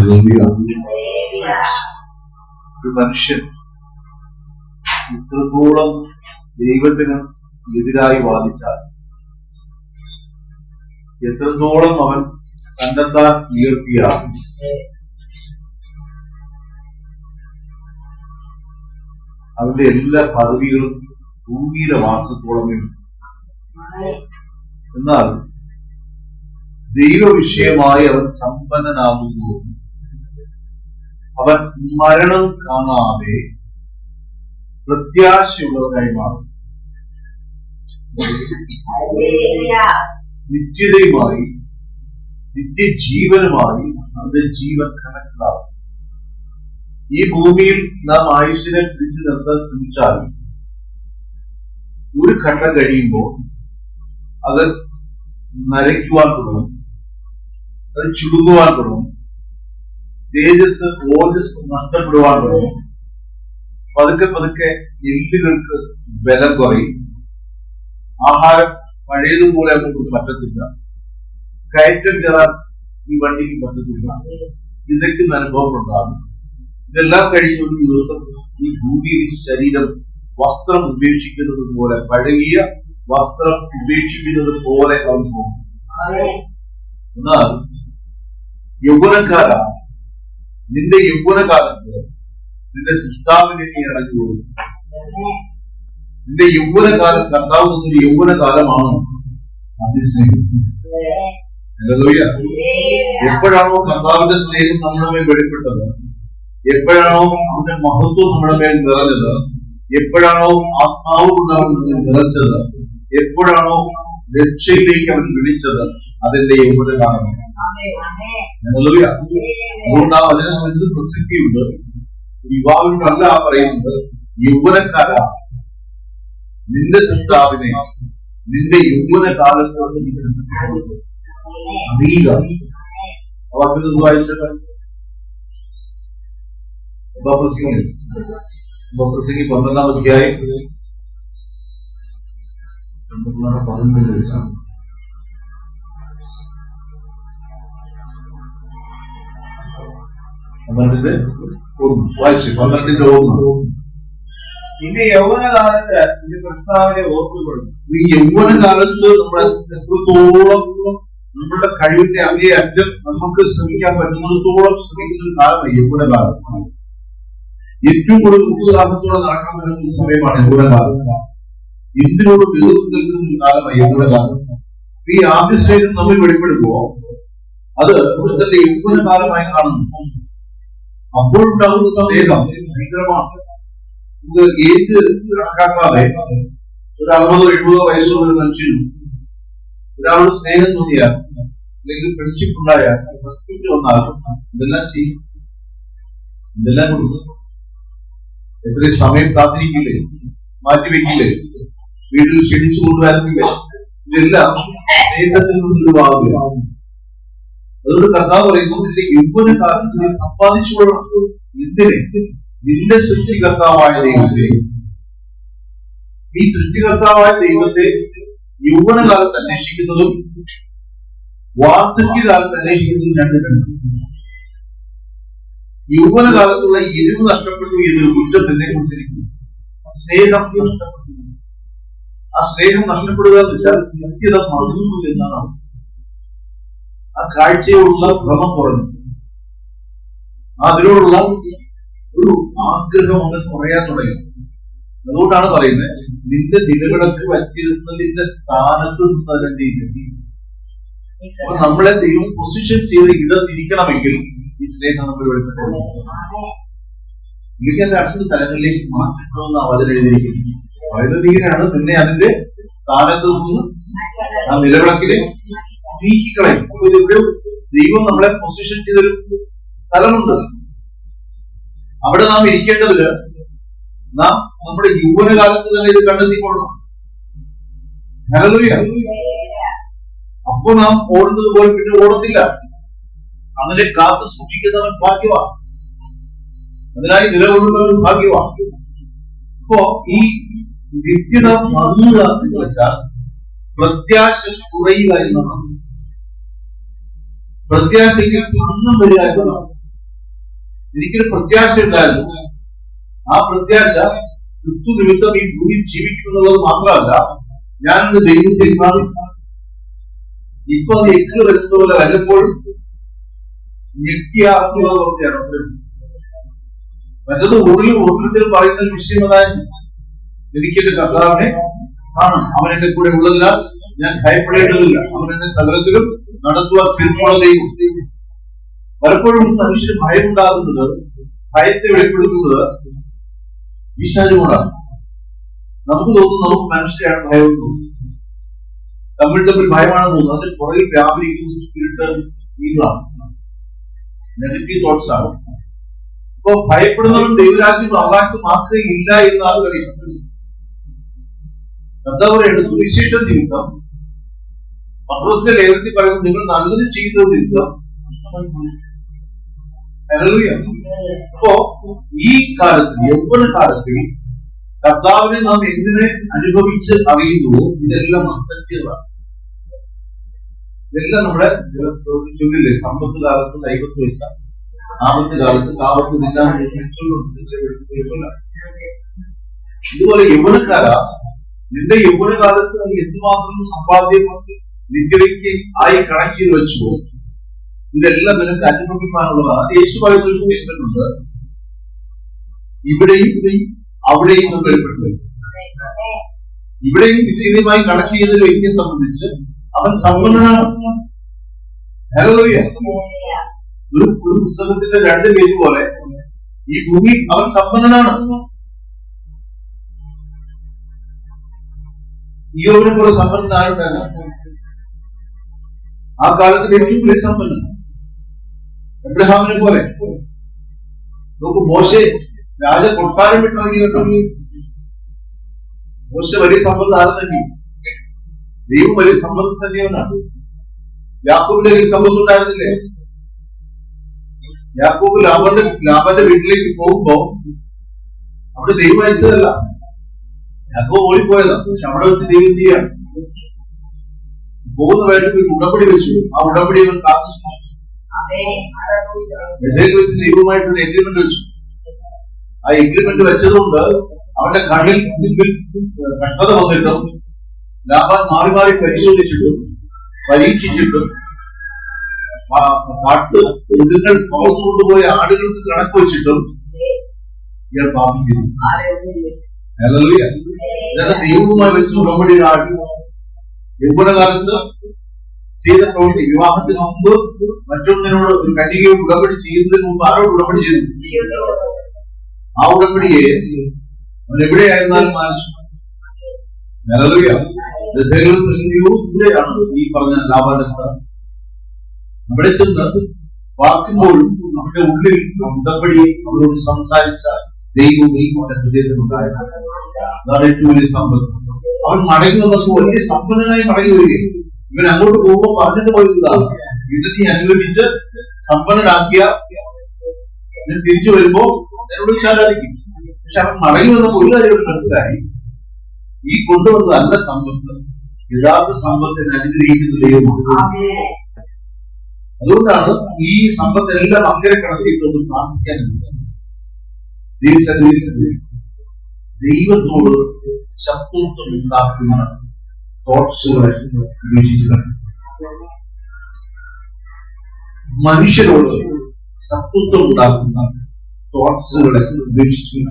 ഒരു മനുഷ്യൻ ഇത്രത്തോളം ദൈവത്തിന് എതിരായി വാദിച്ചാൽ, എത്രത്തോളം അവൻ തന്നെത്താൻ ഉയർത്തിയാൽ, അവന്റെ എല്ലാ പദവികളും ഭൂമിയിലെ വാസത്തോളമേ. എന്നാൽ ദൈവവിഷയമായി അവൻ സമ്പന്നനാകുമ്പോൾ അവൻ മരണം കാണാതെ പ്രത്യാശയുള്ളവരായി മാറും. നിത്യതയുമായി, നിത്യജീവനുമായി അവന്റെ ജീവൻ കണക്റ്റാകും. ഈ ഭൂമിയിൽ നാം ആയുസ്സിനെ പിടിച്ചു നിർത്താൻ ശ്രമിച്ചാൽ ഒരു ഘട്ടം കഴിയുമ്പോൾ അത് നരയ്ക്കുവാൻ തുടങ്ങും, അത് ചുരുങ്ങുവാൻ തുടങ്ങും, തേജസ് ഓജസ് നഷ്ടപ്പെടുവാൻ തുടങ്ങും. പതുക്കെ പതുക്കെ എല്ലുകൾക്ക് ബലം കുറയും, ആഹാരം പഴയതുപോലെ നമുക്ക് പറ്റത്തില്ല, കയറ്റം കയറാൻ ഈ വണ്ടിക്ക് പറ്റത്തില്ല, ഇതൊക്കെ അനുഭവമുണ്ടാകും. ഇതെല്ലാം കഴിഞ്ഞ ഒരു ദിവസം ഈ ഭൂമിയിൽ ശരീരം വസ്ത്രം ഉപേക്ഷിക്കുന്നത് പോലെ, പഴകിയ വസ്ത്രം ഉപേക്ഷിക്കുന്നത് പോലെ അവൻ പോകും. എന്നാൽ യൗവനക്കാരാ, നിന്റെ യൗവനകാലത്ത് നിന്റെ സൃഷ്ടാവിനെ നീ ഇറങ്ങി പോകും. നിന്റെ യൗവനകാലം കർത്താവ് എന്നൊരു യൗവനകാലമാണ് അതിസ്നേഹം. എപ്പോഴാണോ കർത്താവിന്റെ സ്നേഹം നമ്മുടെ മേൽ വെളിപ്പെട്ടത്, എപ്പോഴാണോ അവന്റെ മഹത്വം നമ്മുടെ മേൽ നിറഞ്ഞത്, എപ്പോഴാണോ ആത്മാവ് കൊണ്ട് അവൻ നിറച്ചത്, എപ്പോഴാണോ രക്ഷയിലേക്ക് അവൻ വിളിച്ചത്, അതിന്റെ യൗവനകാലമാണ്. അതുകൊണ്ട് അതിന് എന്ത് പ്രസക്തിയുണ്ട്? യുവാവിനോടല്ല പറയുന്നത്, യൗവനക്കാര നിന്റെ സൃഷ്ടാവിനെ നിന്റെ യൗവനകാലത്ത് അറിയുക. അവർക്ക് വായിച്ചത് പ്രസംഗി 12-ാം അധ്യായം 11 വായിച്ചു. 12-1 നിന്റെ യൗവനകാലത്ത് നിന്റെ കർത്താവിനെ ഓർത്തുകൊള്ളും. ഈ യൗവനകാലത്ത് നമ്മൾ എത്രത്തോളം നമ്മളുടെ കഴിവിന്റെ അങ്ങേ അറ്റം നമുക്ക് ശ്രമിക്കാൻ പറ്റുന്നിടത്തോളം ശ്രമിക്കുന്ന ഒരു കാലമാണ് യൗവനകാലം. ഏറ്റവും കൂടുതൽ ഉത്സാഹത്തോടെ നടക്കാൻ പറ്റുന്ന സമയമാണ് യൗവനകാലം. എന്തിനോട് എതിർത്ത് നിൽക്കുന്ന ഒരു കാലമാണ് യൗവനകാലം. ഈ ആദ്യ സ്നേഹം നമ്മൾ വെളിപ്പെടുമ്പോ അത് ഇവിടുത്തെ യൗവനകാലമായി കാണുന്നു. അപ്പോഴുണ്ടാകുന്ന സ്നേഹം ഭയങ്കരമാണ്. നമുക്ക് ഏജ് കണക്കാക്കാതെ ഒരു 60-70 വയസ്സുള്ള ഒരു മനുഷ്യനും ഒരാളുടെ സ്നേഹം തോന്നിയാൽ, അല്ലെങ്കിൽ ഫ്രണ്ട്ഷിപ്പ് ഉണ്ടായാൽ, റെസ്പെക്ട് വന്നാൽ ഇതെല്ലാം ചെയ്യും, ഇതെല്ലാം കൊടുക്കും. എത്രയും സമയം കാത്തിരിക്കില്ലേ, മാറ്റിവെക്കില്ലേ, വീട്ടിൽ ക്ഷണിച്ചു കൊണ്ടുവരുന്നില്ലേ, ഇതെല്ലാം സ്നേഹത്തിൽ നിന്നൊരു ഭാഗമില്ല. അതുകൊണ്ട് കർത്താവ് പറയുന്നു, നിന്റെ യൗവനകാലത്ത് നീ സമ്പാദിച്ചുകൊള്ളണം. എന്തിനെ? നിന്റെ സൃഷ്ടികർത്താവായ ദൈവത്തെ. ഈ സൃഷ്ടികർത്താവായ ദൈവത്തെ യൗവനകാലത്ത് അന്വേഷിക്കുന്നതും വാർദ്ധക്യകാലത്ത് അന്വേഷിക്കുന്നതും രണ്ട് കണ്ടു. യൗവനകാലത്തുള്ള എരിവ് നഷ്ടപ്പെട്ടു എന്നൊരു കുറ്റം തന്നെ കുറിച്ചിരിക്കുന്നു. സ്നേഹം നഷ്ടപ്പെട്ടു. ആ സ്നേഹം നഷ്ടപ്പെടുക എന്ന് വെച്ചാൽ നിത്യത മറന്നു എന്നാണ്. ആ കാഴ്ചയോടുള്ള ഭ്രമം കുറഞ്ഞു. അതിനോടുള്ള ഒരു ആഗ്രഹം ഒന്ന് കുറയാൻ തുടങ്ങി. അതുകൊണ്ടാണ് പറയുന്നത്, നിന്റെ നിലവിളക്ക് വച്ചിരുന്നതിന്റെ സ്ഥാനത്ത് നിന്നതിന്റെ ഇല്ലെത്തി. അപ്പൊ നമ്മളെ ദൈവം പൊസിഷൻ ചെയ്ത് ഇടത്തിരിക്കണമെങ്കിൽ ഈ സ്നേഹം നമ്മൾ വെളിപ്പെട്ടു. എനിക്ക് അതിന്റെ അടുത്ത സ്ഥലങ്ങളിലേക്ക് മാറ്റണമെന്ന് അവതരം എഴുതിയിരിക്കുന്നു. വൈദ്യുതിയാണ് നിന്നെ അതിന്റെ സ്ഥാനത്ത് നിന്ന് ആ നിലവിളക്കിനെ നീക്കിക്കളയും. ദൈവം നമ്മളെ പൊസിഷൻ ചെയ്തൊരു സ്ഥലമുണ്ട്. അവിടെ നാം ഇരിക്കേണ്ടതില് നാം നമ്മുടെ യൗവനകാലത്ത് തന്നെ ഇത് കണ്ടെത്തിക്കൊള്ളണം. അപ്പൊ നാം ഓടുന്നത് പോലെ പിന്നെ ഓടത്തില്ല. അങ്ങനെ കാത്തു സൂക്ഷിക്കുന്നവൻ ഭാഗ്യവാൻ, അതിനായി നിലകൊള്ളുന്നവൻ ഭാഗ്യവാൻ. അപ്പോ ഈ നിത്യത മങ്ങുക എന്ന് വെച്ചാൽ പ്രത്യാശ കുറയുക എന്നതാണ്. പ്രത്യാശയ്ക്ക് ഭംഗം വരിക എന്നതാണ്. എനിക്കൊരു പ്രത്യാശ ഉണ്ടായിരുന്നു. ആ പ്രത്യാശ ക്രിസ്തു നിമിത്തം ഈ ഭൂമിയിൽ ജീവിക്കുന്നുള്ളത് മാത്രമല്ല, ഞാൻ ദൈവത്തെ കാണും. ഇപ്പൊ അത് എക്ക് വരുന്നത് പോലെ വല്ലപ്പോഴും ഞെട്ടിയാർന്നുള്ളതൊക്കെയാണ്. മറ്റത് ഉള്ളിൽ പറയുന്ന വിഷയം അതായത് എനിക്കെന്റെ കർത്താവിനെ കാണും, അവൻ എന്റെ കൂടെ ഉള്ളതിനാൽ ഞാൻ ഭയപ്പെടേണ്ടതില്ല, അവൻ എന്നെ സകലത്തിലും നടത്തുവാൻ കെൽപ്പുള്ള ദൈവം. പലപ്പോഴും മനുഷ്യന് ഭയമുണ്ടാകുന്നത്, ഭയത്തെ വെളിപ്പെടുത്തുന്നത് വിശാലുകൊണ്ടാണ്. നമുക്ക് തോന്നുന്നു നമുക്ക് മനുഷ്യരെയാണ് ഭയം തോന്നുന്നത്, തമ്മിൽ ഭയമാണെന്ന് തോന്നുന്നു. അതിന് പുറകിൽ വ്യാപരിക്കുന്ന സ്പിരിറ്റ് ഈകളാണ്, നെഗറ്റീവ് തോട്ട്സ് ആണ്. ഇപ്പൊ ഭയപ്പെടുന്നവൻ ദൈവരാജ്യം അവകാശമാക്കുകയില്ല എന്ന് ആൾ കഴിയുന്നത്. കർത്താവ് സുവിശേഷ ജീവിതം പത്രോസിന്റെ ലേഖനത്തിൽ പറയുന്നത് നിങ്ങൾ നല്ലത് ചെയ്യുന്നത് ജീവിതം. അപ്പോ ഈ കാലത്ത്, യൗവന കാലത്തിൽ കർത്താവിനെ നാം എന്തിനെ അനുഭവിച്ച് അറിയുന്നുവോ ഇതെല്ലാം അസത്യങ്ങളാണ്. ഇതെല്ലാം നമ്മുടെ ചൊല്ലില്ലേ, സമ്പത്ത് കാലത്ത് ദൈവത്ത് വെച്ചാൽ ആപത്ത് കാലത്ത് കാവത്തില്ല. ഇതുപോലെ യൗവനക്കാരാ, നിന്റെ യൗവനകാലത്ത് നീ എന്തുമാത്രം സമ്പാദ്യം നിത്യതയ്ക്ക് ആയി കണക്ട് ചെയ്ത് വെച്ചുവോ ഇതെല്ലാം നിനക്ക് അനുഭവിക്കാനുള്ളതാണ്. യേശു പറയുന്ന സ്റ്റേറ്റ്മെന്റ്, ഇവിടെയും അവിടെയും നമ്മൾ ഏർപ്പെട്ടു. ഇവിടെയും നിത്യതയുമായി കണക്ട് ചെയ്യുന്ന ഒരു വ്യക്തിയെ സംബന്ധിച്ച് അവൻ സമ്പന്നനാണ്. ഒരു പുസ്തകത്തിന്റെ 2 പേജ് പോലെ ഈ ഭൂമി അവൻ സമ്പന്നനാണ്. യോബിനെ പോലെ സമ്പന്നൻ ആരുണ്ടല്ല. ആ കാലത്തിൽ ഏറ്റവും വലിയ സമ്പന്നൻ എബ്രഹാമിനെ പോലെ. നോക്കൂ, മോശെ രാജ കൊട്ടാരം വിട്ടിറങ്ങി കേട്ടോ. മോശ വലിയ സമ്പത്ത് ആരും തന്നെ, ദൈവം വലിയ സമ്പത്ത് തന്നെയാണ്. യാക്കോബിന്റെ വലിയ സമ്പത്ത് ഉണ്ടായിരുന്നില്ലേ? യാക്കോബ് ലാബന്റെ വീട്ടിലേക്ക് പോകുമ്പോ അവിടെ ദൈവം അയച്ചതല്ല, യാക്കോബ് ഓടിപ്പോയതാണ്. പക്ഷെ അവിടെ വെച്ച് ദൈവം ചെയ്യാണ്. പോകുന്ന വേണ്ടി ഒരു ഉടമ്പടി വെച്ചു. ആ ഉടമ്പടി അവൻ കാത്തു സൂക്ഷിച്ചു. വെച്ച് ദൈവമായിട്ടൊരു എഗ്രിമെന്റ് വെച്ചു. ആ എഗ്രിമെന്റ് വെച്ചതുകൊണ്ട് അവന്റെ കണ്ണിൽ മുൻപിൽ കഷ്ടത വന്നിട്ടും ലാബാൻ മാറി മാറി പരിശോധിച്ചിട്ടും പരീക്ഷിച്ചിട്ടും കാട്ട് മൃഗങ്ങൾ പുറത്തു കൊണ്ടുപോയ ആടുകൾക്ക് കണക്ക് വെച്ചിട്ടും ഇയാൾ പാപം ചെയ്തു. ദൈവവുമായി വെച്ച് ഉടമ്പടി ആടി യൗവനകാലത്ത് ചെയ്ത പ്രവൃത്തി, വിവാഹത്തിന് മുമ്പ് മറ്റൊന്നിനോട് ഒരു കന്യകയെ ഉടമ്പടി ചെയ്യുന്നതിന് മുമ്പ് ആരോട് ഉടമ്പടി ചെയ്തു? ആ ഉടമ്പടിയെ അവൻ എവിടെയായിരുന്നാലും മാനിച്ചു. ഇവിടെയാണ് ഈ പറഞ്ഞ ലാബാന്റെ സ്ഥലം. അവിടെ ചെന്ന് വാക്കുമ്പോഴും അവന്റെ ഉള്ളിൽ ഉടമ്പടി അവരോട് സംസാരിച്ച ദൈവം അവന്റെ ഹൃദയത്തിലുണ്ടായിരുന്നു. അതാണ് ഏറ്റവും വലിയ സമ്പത്ത്. അവൻ മടങ്ങി വന്നപ്പോൾ വലിയ സമ്പന്നനായി മടങ്ങി വരികയും ഇവൻ അങ്ങോട്ട് പോകുമ്പോൾ പറഞ്ഞിട്ട് പോയതാണ്, ഇത് നീ അനുഭവിച്ച് സമ്പന്നനാക്കിയ തിരിച്ചു വരുമ്പോ എന്നോട് വിശാലായിരിക്കും. പക്ഷെ അവൻ മടങ്ങി വന്നപ്പോൾ ഒരു കാര്യം മനസ്സിലായി, ഈ കൊണ്ടുവന്ന നല്ല സമ്പത്ത് യഥാർത്ഥ സമ്പത്തിനെ അനുഗ്രഹിക്കുന്ന ദൈവമാണ്. അതുകൊണ്ടാണ് ഈ സമ്പത്തെല്ലാം അക്കരെ കടത്തിയിട്ടൊന്നും താമസിക്കാൻ ദൈവത്തോട് ശത്രുത്വം ഉണ്ടാക്കുന്ന തോട്ട്സുകളെ ഉപേക്ഷിച്ചതാണ്. മനുഷ്യരോട് ശത്രുത്വം ഉണ്ടാക്കുന്ന തോട്ട്സുകളെ ഉപേക്ഷിച്ചില്ല.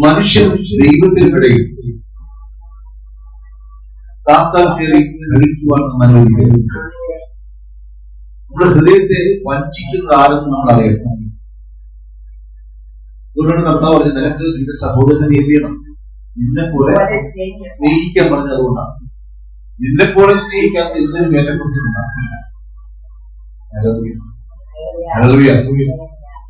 മനുഷ്യൻ ദൈവത്തിനിടയിൽ സാത്താൻ കയറി കഴിക്കുവാൻ നമ്മൾ അനുവദിക്കരുത്. നമ്മുടെ ഹൃദയത്തെ വഞ്ചിക്കുന്ന ആരെന്ന് നമ്മൾ അറിയണം. അതുകൊണ്ടാണ് കർത്താവ് പറഞ്ഞത്, നിനക്ക് നിന്റെ സഹോദരനെ എറിയണം, നിന്നെ പോലെ സ്നേഹിക്കാൻ പറഞ്ഞത്. അതുകൊണ്ടാണ് നിന്നെ പോലെ സ്നേഹിക്കാത്ത എന്തിനും എന്നെ കുറിച്ചുണ്ടാകും.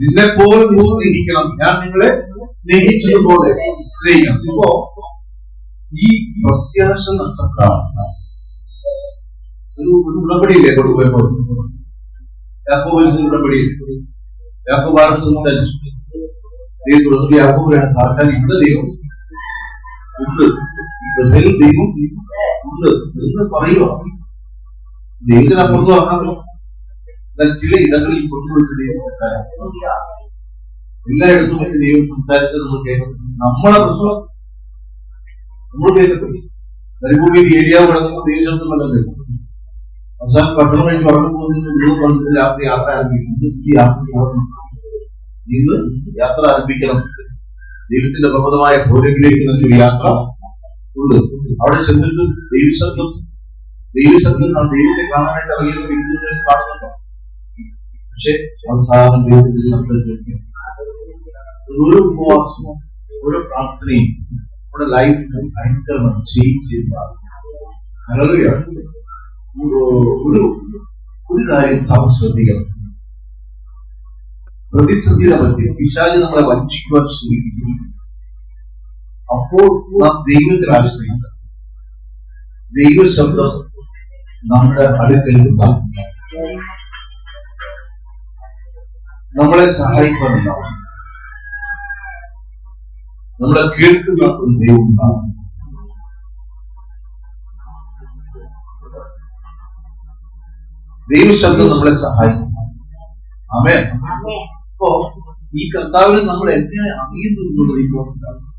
നിന്നെ പോലെ നീ സ്നേഹിക്കണം, ഞാൻ നിങ്ങളെ സ്നേഹിച്ചതുപോലെ സ്നേഹിക്കണം. ഇപ്പോ ഈ പ്രത്യാശ നഷ്ടപ്പെടാണ് ഒരു ഉടമ്പടിയില്ലേ കൊണ്ടുപോയപ്പോൾ ഉടമ്പടിയിൽ യാക്കോബ് ആരും സംസാരിച്ചു. ദൈവത്തോട് യാക്കോബാണ് സാക്ഷാൽ ഇവിടെ ദൈവം ഉണ്ട്, ദൈവം ഉണ്ട് എന്ന് പറയുക. ദൈവത്തിനപ്പുറത്ത് പറഞ്ഞാൽ എന്നാൽ ചില ഇടങ്ങളിൽ കൊണ്ടുവച്ച് ദൈവം സംസാരിക്കും. എല്ലായിടത്തും വെച്ച് ദൈവം സംസാരിച്ചത് നമ്മൾ കേൾക്കുന്നു. നമ്മളെ പ്രശ്നം നമ്മൾ കേൾക്കത്തില്ല. മരുഭൂമിയിൽ ഏരിയാവ് കിടക്കുമ്പോൾ ദൈവശബ്ദം വല്ലതും കേൾക്കും. അവസാനം ഭക്ഷണം കഴിച്ച് ഉറങ്ങുമ്പോൾ രാത്രി യാത്ര ആരംഭിക്കും. ഇന്ന് യാത്ര ആരംഭിക്കണം. ദൈവത്തിന്റെ പ്രബലമായ ഭോജനത്തിലേക്ക് നല്ലൊരു യാത്ര ഉണ്ട്. അവിടെ ചെന്നിട്ട് ദൈവശബ്ദം ദൈവത്തെ കാണാനായിട്ട് ഇറങ്ങിയത് ദൈവത്തെ കാണുന്നുണ്ടോ? പക്ഷെ അവസാനം ദൈവത്തിന്റെ ശബ്ദം കേൾക്കും. ഓരോ ഉപവാസവും ഓരോ പ്രാർത്ഥനയും നമ്മുടെ ലൈഫ് ഭയങ്കരമാണ് ചേഞ്ച് ചെയ്യുന്നതാണ്. ഒരു കാര്യം ശ്രദ്ധിക്കണം. പ്രതിസന്ധിയുടെ മധ്യ പിശാച് നമ്മളെ വഞ്ചിക്കുവാൻ ശ്രമിക്കുന്നു. അപ്പോൾ നാം ദൈവത്തിൽ ആശ്രയിച്ച ദൈവശബ്ദം നമ്മുടെ അടുക്കൽ ഉണ്ടാകും, നമ്മളെ സഹായിക്കാനുണ്ടാവും, നമ്മളെ കേൾക്കുന്ന ഒരു ദൈവം ഉണ്ടാകും. ദൈവശബ്ദം നമ്മളെ സഹായിക്കും. ആമേൻ. അപ്പോ ഈ കർത്താവിനെ നമ്മൾ എങ്ങനെ അറിയുന്നു?